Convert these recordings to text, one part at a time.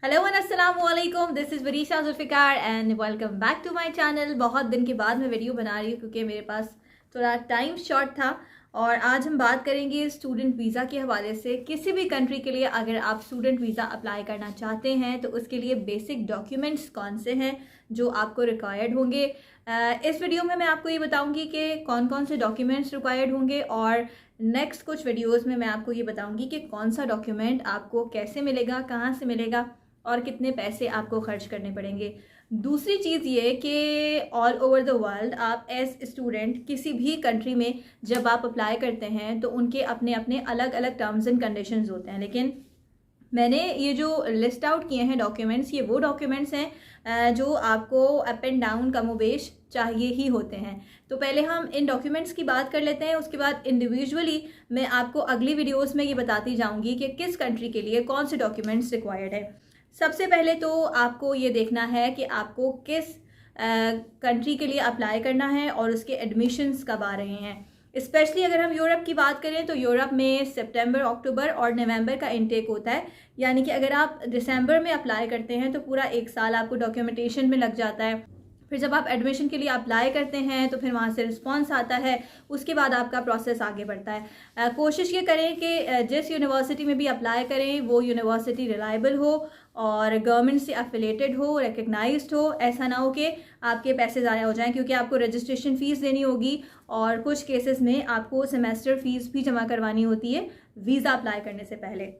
Hello and अस्सलाम वालेकुम, this is Warisha Zulfiqar and welcome back to my channel. बहुत दिन के बाद मैं वीडियो बना रही हूँ क्योंकि मेरे पास थोड़ा टाइम शॉर्ट था। और आज हम बात करेंगे स्टूडेंट वीज़ा के हवाले से। किसी भी कंट्री के लिए अगर आप स्टूडेंट वीज़ा अप्लाई करना चाहते हैं तो उसके लिए बेसिक डॉक्यूमेंट्स कौन से हैं जो आपको रिक्वायर्ड होंगे। इस वीडियो में मैं आपको ये बताऊँगी कि कौन कौन से डॉक्यूमेंट्स रिक्वायर्ड होंगे, और नेक्स्ट कुछ वीडियोज़ में मैं आपको ये बताऊँगी कि कौन सा डॉक्यूमेंट आपको कैसे मिलेगा, कहाँ से मिलेगा और कितने पैसे आपको खर्च करने पड़ेंगे। दूसरी चीज़ ये कि ऑल ओवर द वर्ल्ड आप एज स्टूडेंट किसी भी कंट्री में जब आप अप्लाई करते हैं तो उनके अपने अपने अलग अलग टर्म्स एंड कंडीशंस होते हैं, लेकिन मैंने ये जो लिस्ट आउट किए हैं डॉक्यूमेंट्स, ये वो डॉक्यूमेंट्स हैं जो आपको अप एंड डाउन कमोबेश चाहिए ही होते हैं। तो पहले हम इन डॉक्यूमेंट्स की बात कर लेते हैं, उसके बाद इंडिविजुअली मैं आपको अगली वीडियोस में ये बताती जाऊंगी कि किस कंट्री के लिए कौन से डॉक्यूमेंट्स रिक्वायर्ड है। सबसे पहले तो आपको ये देखना है कि आपको किस कंट्री के लिए अप्लाई करना है और उसके एडमिशन्स कब आ रहे हैं। स्पेशली अगर हम यूरोप की बात करें तो यूरोप में सितंबर, अक्टूबर और नवंबर का इनटेक होता है। यानी कि अगर आप दिसंबर में अप्लाई करते हैं तो पूरा एक साल आपको डॉक्यूमेंटेशन में लग जाता है। फिर जब आप एडमिशन के लिए अप्लाई करते हैं तो फिर वहाँ से रिस्पांस आता है, उसके बाद आपका प्रोसेस आगे बढ़ता है। कोशिश ये करें कि जिस यूनिवर्सिटी में भी अप्लाई करें वो यूनिवर्सिटी रिलायबल हो और गवर्नमेंट से एफिलेटेड हो, रिकग्नाइज्ड हो। ऐसा ना हो कि आपके पैसे ज़ाया हो जाएं, क्योंकि आपको रजिस्ट्रेशन फ़ीस देनी होगी और कुछ केसेस में आपको सेमेस्टर फ़ीस भी जमा करवानी होती है वीज़ा अप्लाई करने से पहले।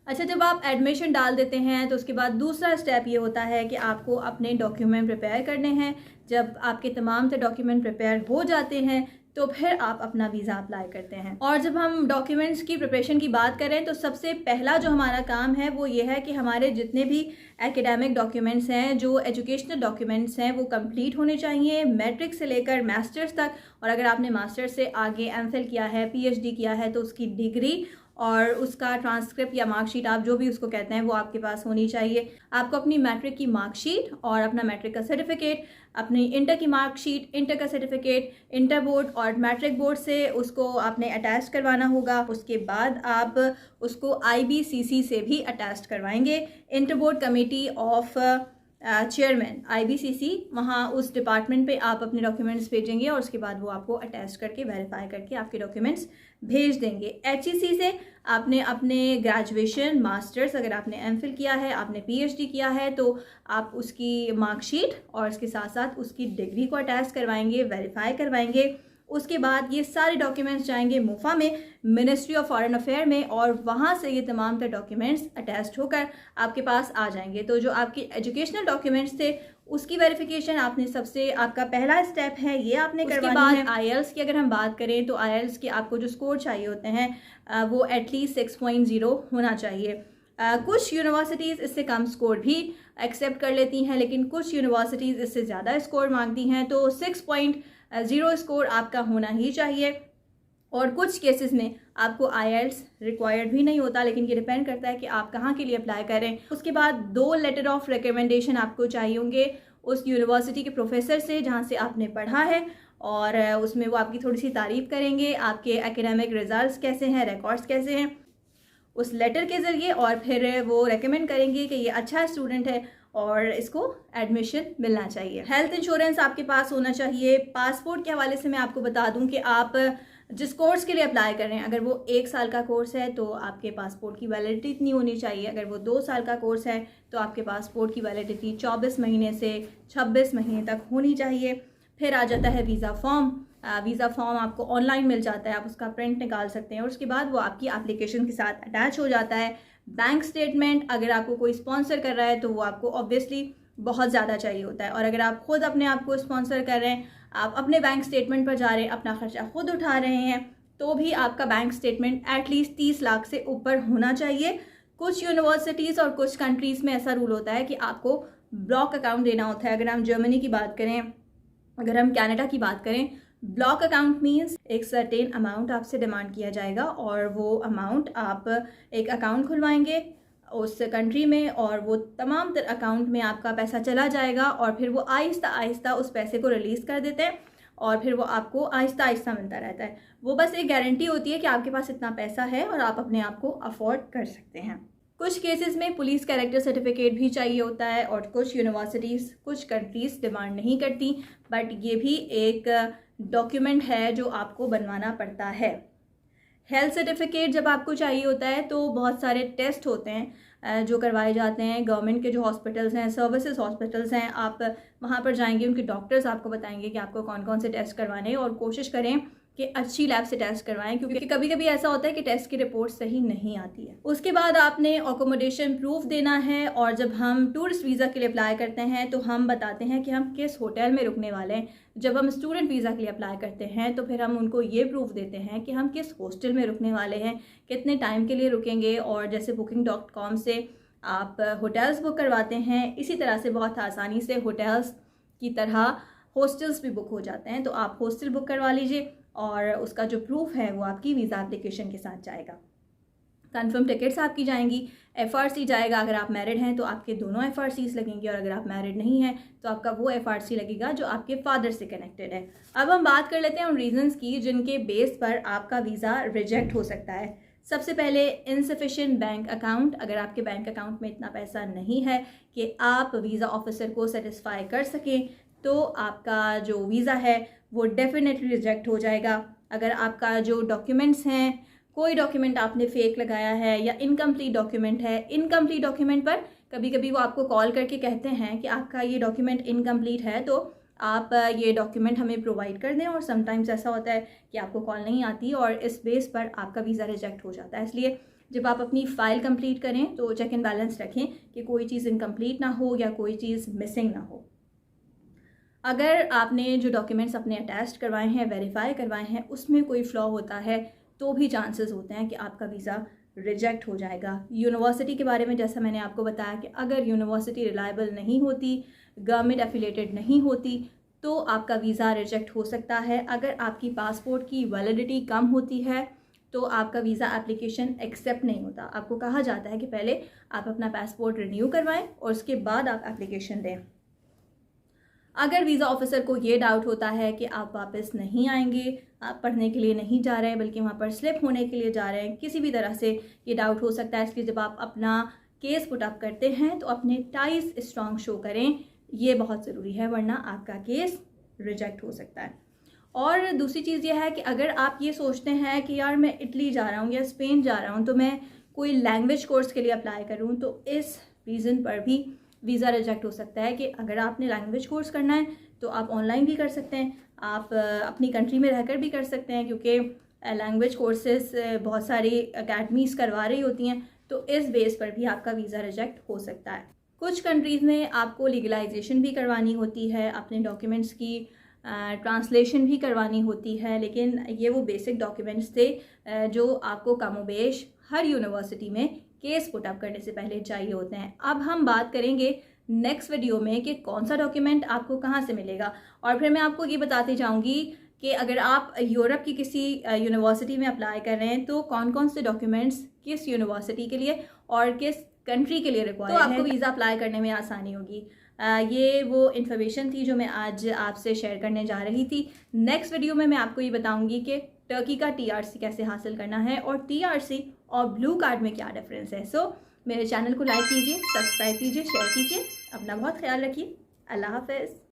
अच्छा, जब आप एडमिशन डाल देते हैं तो उसके बाद दूसरा स्टेप ये होता है कि आपको अपने डॉक्यूमेंट प्रिपेयर करने हैं। जब आपके तमाम से डॉक्यूमेंट प्रिपेयर हो जाते हैं तो फिर आप अपना वीज़ा अप्लाई करते हैं। और जब हम डॉक्यूमेंट्स की प्रिपरेशन की बात करें तो सबसे पहला जो हमारा काम है वो ये है कि हमारे जितने भी एकेडमिक डॉक्यूमेंट्स हैं, जो एजुकेशनल डॉक्यूमेंट्स हैं, वो कंप्लीट होने चाहिए मैट्रिक से लेकर मास्टर्स तक। और अगर आपने मास्टर्स से आगे एमफिल किया है, पीएचडी किया है तो उसकी डिग्री और उसका ट्रांसक्रिप्ट या मार्कशीट, आप जो भी उसको कहते हैं, वो आपके पास होनी चाहिए। आपको अपनी मैट्रिक की मार्कशीट और अपना मैट्रिक का सर्टिफिकेट, अपनी इंटर की मार्कशीट, इंटर का सर्टिफिकेट, इंटर बोर्ड और मैट्रिक बोर्ड से उसको आपने अटैच करवाना होगा। उसके बाद आप उसको IBCC से भी अटैच करवाएंगे, inter board committee of chairman IBCC। वहाँ उस डिपार्टमेंट पे आप अपने डॉक्यूमेंट्स भेजेंगे और उसके बाद वो आपको अटैच करके वेरीफाई करके आपके डॉक्यूमेंट्स भेज देंगे। HEC से आपने अपने ग्रेजुएशन, मास्टर्स, अगर आपने एमफिल किया है, आपने PhD किया है तो आप उसकी मार्कशीट और उसके साथ साथ उसकी डिग्री को अटैच करवाएंगे, वेरीफाई करवाएंगे। उसके बाद ये सारे डॉक्यूमेंट्स जाएंगे मुफा में, मिनिस्ट्री ऑफ फॉरेन अफेयर में, और वहाँ से ये तमाम डॉक्यूमेंट्स अटैच्ड होकर आपके पास आ जाएंगे। तो जो आपके एजुकेशनल डॉक्यूमेंट्स थे उसकी वेरिफिकेशन आपने सबसे, आपका पहला स्टेप है ये आपने करवानी है। IELTS की अगर हम बात करें तो IELTS के आपको जो स्कोर चाहिए होते हैं वो एटलीस्ट 6.0 होना चाहिए। कुछ यूनिवर्सिटीज़ इससे कम स्कोर भी एक्सेप्ट कर लेती हैं, लेकिन कुछ यूनिवर्सिटीज़ इससे ज़्यादा स्कोर मांगती हैं। तो 6.0 स्कोर आपका होना ही चाहिए। और कुछ केसेस में आपको IELTS रिक्वायर्ड भी नहीं होता, लेकिन ये डिपेंड करता है कि आप कहाँ के लिए अप्लाई करें। उसके बाद 2 लेटर ऑफ रिकमेंडेशन आपको चाहिए होंगे उस यूनिवर्सिटी के प्रोफेसर से जहाँ से आपने पढ़ा है, और उसमें वो आपकी थोड़ी सी तारीफ़ करेंगे, आपके एकेडमिक रिजल्ट्स कैसे हैं, रिकॉर्ड्स कैसे हैं उस लेटर के ज़रिए, और फिर वो रेकमेंड करेंगे कि ये अच्छा स्टूडेंट है और इसको एडमिशन मिलना चाहिए। हेल्थ इंश्योरेंस आपके पास होना चाहिए। पासपोर्ट के हवाले से मैं आपको बता दूं कि आप जिस कोर्स के लिए अप्लाई कर रहे हैं, अगर वो 1 साल का कोर्स है तो आपके पासपोर्ट की वैलिडिटी इतनी होनी चाहिए। अगर वो 2 साल का कोर्स है तो आपके पासपोर्ट की वैलिडिटी 24 महीने से 26 महीने तक होनी चाहिए। फिर आ जाता है वीज़ा फॉर्म। वीज़ा फॉर्म आपको ऑनलाइन मिल जाता है, आप उसका प्रिंट निकाल सकते हैं और उसके बाद वो आपकी एप्लीकेशन के साथ अटैच हो जाता है। बैंक स्टेटमेंट, अगर आपको कोई स्पॉन्सर कर रहा है तो वो आपको ऑब्वियसली बहुत ज़्यादा चाहिए होता है। और अगर आप खुद अपने आप को स्पॉन्सर कर रहे हैं, आप अपने बैंक स्टेटमेंट पर जा रहे हैं, अपना खर्चा खुद उठा रहे हैं, तो भी आपका बैंक स्टेटमेंट एटलीस्ट 30 लाख से ऊपर होना चाहिए। कुछ यूनिवर्सिटीज़ और कुछ कंट्रीज़ में ऐसा रूल होता है कि आपको ब्लॉक अकाउंट देना होता है। अगर हम जर्मनी की बात करें, अगर हम कनाडा की बात करें, ब्लॉक अकाउंट मीन्स एक सर्टेन अमाउंट आपसे डिमांड किया जाएगा और वो अमाउंट आप एक अकाउंट खुलवाएंगे उस कंट्री में, और वो तमाम तर अकाउंट में आपका पैसा चला जाएगा और फिर वो आहिस्ता आहिस्ता उस पैसे को रिलीज़ कर देते हैं और फिर वो आपको आहिस्ता आहिस्ता मिलता रहता है। वो बस एक गारंटी होती है कि आपके पास इतना पैसा है और आप अपने आप को अफोर्ड कर सकते हैं। कुछ केसेस में पुलिस कैरेक्टर सर्टिफिकेट भी चाहिए होता है और कुछ यूनिवर्सिटीज़, कुछ कंट्रीज़ डिमांड नहीं करती, बट ये भी एक डॉक्यूमेंट है जो आपको बनवाना पड़ता है। हेल्थ सर्टिफिकेट जब आपको चाहिए होता है तो बहुत सारे टेस्ट होते हैं जो करवाए जाते हैं। गवर्नमेंट के जो हॉस्पिटल्स हैं, सर्विसेज हॉस्पिटल्स हैं, आप वहाँ पर जाएंगे, उनके डॉक्टर्स आपको बताएंगे कि आपको कौन कौन से टेस्ट करवाने हैं, और कोशिश करें कि अच्छी लैब से टेस्ट करवाएं, क्योंकि कभी कभी ऐसा होता है कि टेस्ट की रिपोर्ट सही नहीं आती है। उसके बाद आपने अकोमोडेशन प्रूफ देना है, और जब हम टूरिस्ट वीज़ा के लिए अप्लाई करते हैं तो हम बताते हैं कि हम किस होटल में रुकने वाले हैं। जब हम स्टूडेंट वीज़ा के लिए अप्लाई करते हैं तो फिर हम उनको ये प्रूफ देते हैं कि हम किस हॉस्टल में रुकने वाले हैं, कितने टाइम के लिए रुकेंगे। और जैसे booking.com से आप होटल्स बुक करवाते हैं, इसी तरह से बहुत आसानी से होटल्स की तरह हॉस्टल्स भी बुक हो जाते हैं। तो आप हॉस्टल बुक करवा लीजिए और उसका जो प्रूफ है वो आपकी वीज़ा एप्लीकेशन के साथ जाएगा। कन्फर्म टिकट्स आपकी जाएंगी, FRC जाएगा। अगर आप मैरिड हैं तो आपके दोनों FRCs लगेंगे, और अगर आप मैरिड नहीं हैं तो आपका वो FRC लगेगा जो आपके फादर से कनेक्टेड है। अब हम बात कर लेते हैं उन रीजंस की जिनके बेस पर आपका वीज़ा रिजेक्ट हो सकता है। सबसे पहले इनसफिशिएंट बैंक अकाउंट। अगर आपके बैंक अकाउंट में इतना पैसा नहीं है कि आप वीज़ा ऑफिसर को सेटिस्फाई कर सकें तो आपका जो वीज़ा है वो डेफिनेटली रिजेक्ट हो जाएगा। अगर आपका जो डॉक्यूमेंट्स हैं, कोई डॉक्यूमेंट आपने फेक लगाया है या इनकम्प्लीट डॉक्यूमेंट है, इनकम्प्लीट डॉक्यूमेंट पर कभी कभी वो आपको कॉल करके कहते हैं कि आपका ये डॉक्यूमेंट इनकम्प्लीट है, तो आप ये डॉक्यूमेंट हमें प्रोवाइड कर दें। और समटाइम्स ऐसा होता है कि आपको कॉल नहीं आती और इस बेस पर आपका वीज़ा रिजेक्ट हो जाता है। इसलिए जब आप अपनी फ़ाइल कंप्लीट करें तो चेक एंड बैलेंस रखें कि कोई चीज़ इनकम्प्लीट ना हो या कोई चीज़ मिसिंग ना हो। अगर आपने जो डॉक्यूमेंट्स अपने अटैच करवाए हैं, वेरीफाई करवाए हैं, उसमें कोई फ्लॉ होता है तो भी चांसेस होते हैं कि आपका वीज़ा रिजेक्ट हो जाएगा। यूनिवर्सिटी के बारे में जैसा मैंने आपको बताया कि अगर यूनिवर्सिटी रिलायबल नहीं होती, गवर्नमेंट एफिलेटेड नहीं होती, तो आपका वीज़ा रिजेक्ट हो सकता है। अगर आपकी पासपोर्ट की वैलिडिटी कम होती है तो आपका वीज़ा एप्लीकेशन एक्सेप्ट नहीं होता। आपको कहा जाता है कि पहले आप अपना पासपोर्ट रिन्यू करवाएं और उसके बाद आप एप्लीकेशन दें। अगर वीज़ा ऑफिसर को ये डाउट होता है कि आप वापस नहीं आएंगे, आप पढ़ने के लिए नहीं जा रहे हैं बल्कि वहाँ पर स्लिप होने के लिए जा रहे हैं, किसी भी तरह से ये डाउट हो सकता है। इसलिए जब आप अपना केस पुट अप करते हैं तो अपने टाइज स्ट्रॉन्ग शो करें, ये बहुत ज़रूरी है, वरना आपका केस रिजेक्ट हो सकता है। और दूसरी चीज़ ये है कि अगर आप ये सोचते हैं कि यार मैं इटली जा रहा हूँ या स्पेन जा रहा हूँ तो मैं कोई लैंग्वेज कोर्स के लिए अप्लाई करूँ, तो इस रीज़न पर भी वीज़ा रिजेक्ट हो सकता है कि अगर आपने लैंग्वेज कोर्स करना है तो आप ऑनलाइन भी कर सकते हैं, आप अपनी कंट्री में रहकर भी कर सकते हैं, क्योंकि लैंग्वेज कोर्सेज बहुत सारी अकेडमीज़ करवा रही होती हैं, तो इस बेस पर भी आपका वीज़ा रिजेक्ट हो सकता है। कुछ कंट्रीज़ में आपको लीगलाइजेशन भी करवानी होती है, अपने डॉक्यूमेंट्स की ट्रांसलेशन भी करवानी होती है, लेकिन ये वो बेसिक डॉक्यूमेंट्स थे जो आपको कमोबेश हर यूनिवर्सिटी में केस पुट अप करने से पहले चाहिए होते हैं। अब हम बात करेंगे नेक्स्ट वीडियो में कि कौन सा डॉक्यूमेंट आपको कहाँ से मिलेगा, और फिर मैं आपको ये बताती जाऊँगी कि अगर आप यूरोप की किसी यूनिवर्सिटी में अप्लाई कर रहे हैं तो कौन कौन से डॉक्यूमेंट्स किस यूनिवर्सिटी के लिए और किस कंट्री के लिए रिक्वायर्ड है, तो आपको वीज़ा अप्लाई करने में आसानी होगी। ये वो इन्फॉर्मेशन थी जो मैं आज आपसे शेयर करने जा रही थी। नेक्स्ट वीडियो में मैं आपको ये बताऊंगी कि टर्की का TRC कैसे हासिल करना है और TRC और ब्लू कार्ड में क्या डिफरेंस है। सो मेरे चैनल को लाइक कीजिए, सब्सक्राइब कीजिए, शेयर कीजिए। अपना बहुत ख्याल रखिए। अल्लाह हाफ़िज़।